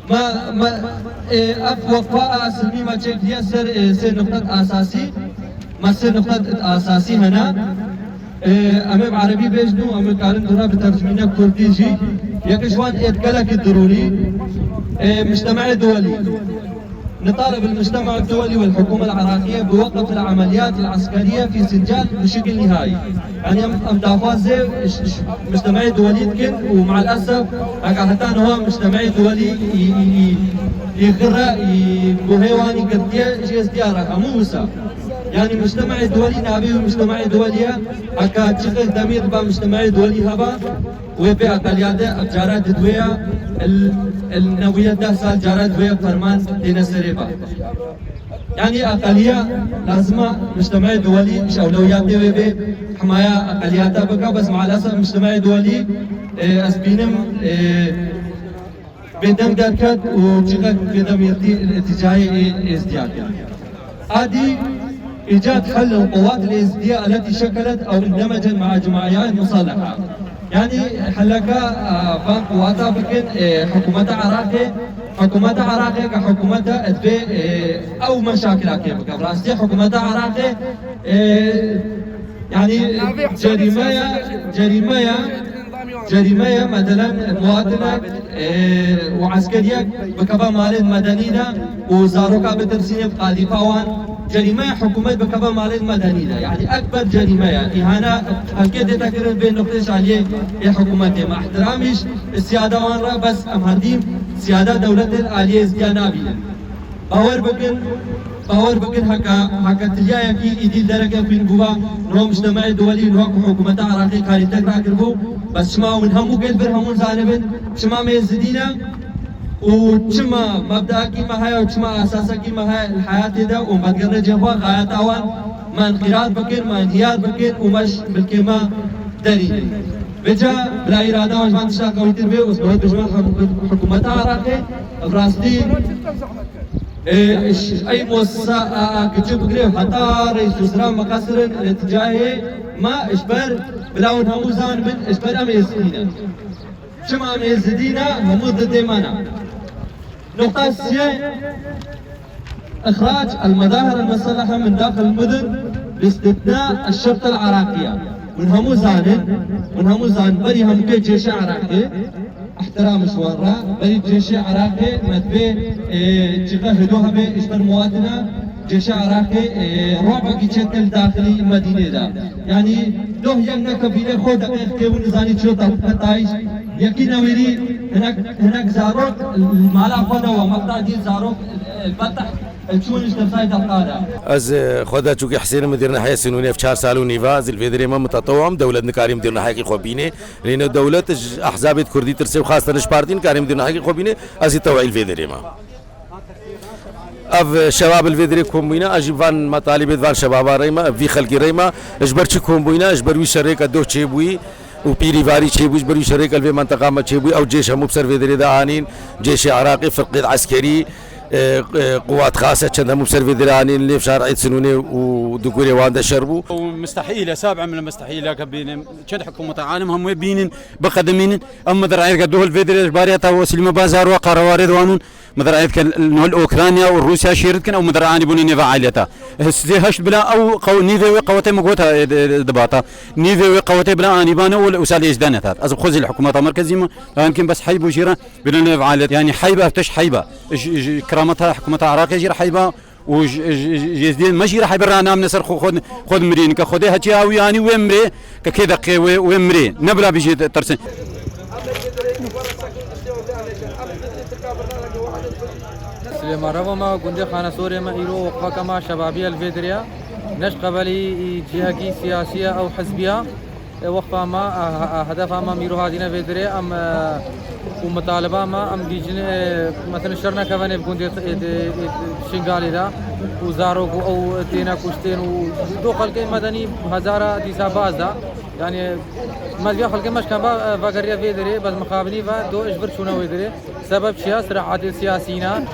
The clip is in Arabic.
ما اف وفاء سلمي ما تشيك دي سر نقطة أساسي ما سر نقطة أساسي هنا أمام عربي بيجنو أمام كارن دونا بترجمينا كرديجي يكشوان إتكالك الضروري مجتمع دولي نطالب المجتمع الدولي والحكومة العراقية بوقف العمليات العسكرية في سنجال بشكل نهائي. يعني أمدافازي مجتمع دولي كن ومع الأسف حتى هو مجتمع دولي يغرى بهيواني قدية جيز ديارة موسى. يعني مجتمع دولي نابي مجتمع دولية أكا تشغل دمير با مجتمع دولي هبا ويبي أقليات أبجارات دوية النوية ده سال جارات دوية فرمان دينا سريبا. يعني أقلية لازم مجتمع دولي مش أولويات دوية بي حماية أقلياتها بقى بس مع الأسف مجتمع دولي أسبينم بدم دركت وشغل بدم يرتي الاتجاهي ازدياد. هذه إيجاد حل للقوات الإزدياء التي شكلت أو اندمجت مع جمعيات مصالحة. يعني حلقة بان قواتها بكن حكومة عراقية كحكومة أدبي أو مشاكل كيف براستي حكومة عراقية يعني جريمة مثلا مواطنة وعسكرية بكبا مال مدنية وزاروكا بترسينة قاذفة جريمة حكومة بكبا مال مدنية. يعني أكبر جريمة إهانة هالكده تكرر بين نقطة عالية حكومة مع احترامش السيادة وانرا بس أمهردين سيادة دولة العالية زيانابي باور بكن هكا تليا يكي إدي درجة في الجوا نو مجتمع دولي نو حكومة عراقية كاري تكرا كربو بس شما من همو قلب همون زانبن شما ميزدينا وشما مبدأ كيما هاي وشما أساسا كيما هاي الحياة ده ومتقرر جوا غاية أوان ما انقراض بكن ما انهيار بكن ومش بالكيما دري بجا بلا إرادة وجمان تشاك ويتر بي وسنوه بجمع حكومة عراقية براستي أي مؤسسة كتب بقريب حتى رئيس وزراء مقاصر الاتجاهي ما إشبر بلاون هموزان من إشبر أميزدينا شما أميزدينا هم ضد مانا. نقطة السيئة إخراج المظاهر المسلحة من داخل المدن باستثناء الشرطة العراقية من هموزان بري هم كي جيش عراقي احترام شوارا بري جيش عراقي مدبي جغه هدوها بي اشبر مواطنة جيش عراقي رعب كيشتل داخلي المدينة دا. يعني لو يمنا كبيرة خود دقيق كيو نزاني شو تفتايش يكي نويري هناك زاروك المالا خودا ومقطع دي زاروك الفتح از خدا چوکی حسین مدیر نهایی سنونی 4 سال و نیواز الفدرالي ما متطوعم دولت نکاری مدیر نهایی خوابینه لأن دولت أحزاب كردي ترسل خاصة نشبارتين كاري مدیر نهایی خوابینه از توعي الفدرالي ما اف شباب الفدرالي كومبينا اجيبان مطالب فان شباب ريما في خلق ريما اجبر چ كومبينا اجبر وي شركه دو چيبوي وبيري فاري چيبوي اجبر وي شركه في منطقه ما چيبوي او جيش هم بسر فدرالي دانين جيش عراقي فرقه عسكري قوات خاصة كنا مبسر فدراني اللي في شارع سنوني ودقولي واندا شربوا ومستحيل سابعة من المستحيل كبين كد حكومة عالم هم بينين بقدمين أما درعير قدوه الفدرالي باريتا وسلم بازار وقروار دوانون مدرعيت كان أوكرانيا والروسيا شيرت كان أو مدرعاني بني نيفا عائلتا هش بلا أو نيفا وقوتي مقوتها دباطا نيفا وقوتي بلا أني بانا وسال إجدانتها أزب خوز الحكومة المركزية يمكن بس حيبو شيرا بلا نيفا عائلتا يعني حيبة افتش حيبة كرامتها حكومة عراقية جير حيبة وجزدين ماشي راح يبرنا من نسر خذ مرين كخذها تشاوي يعني ومري ككذا قوي ومري نبلا بيجي ترسن سليمان رفما كنت خانة سوريا ما إيرو وقاكما شبابية الفدرالية نش قبلي جهة سياسية أو حزبية وقفا ما هدفها ما ميرو هادينا فدرالية أم ومطالبة ما أم بيجن مثلا شرنا كمان بكون شنغالي دا وزاروك أو تينا كوشتين ودو خلقين مدني هزارة ديسا باز دا يعني ما فيها خلق مش كان فاقريا فيدري بس مقابلي دو اجبر شونه ويدري سبب شيء صراعات السياسيين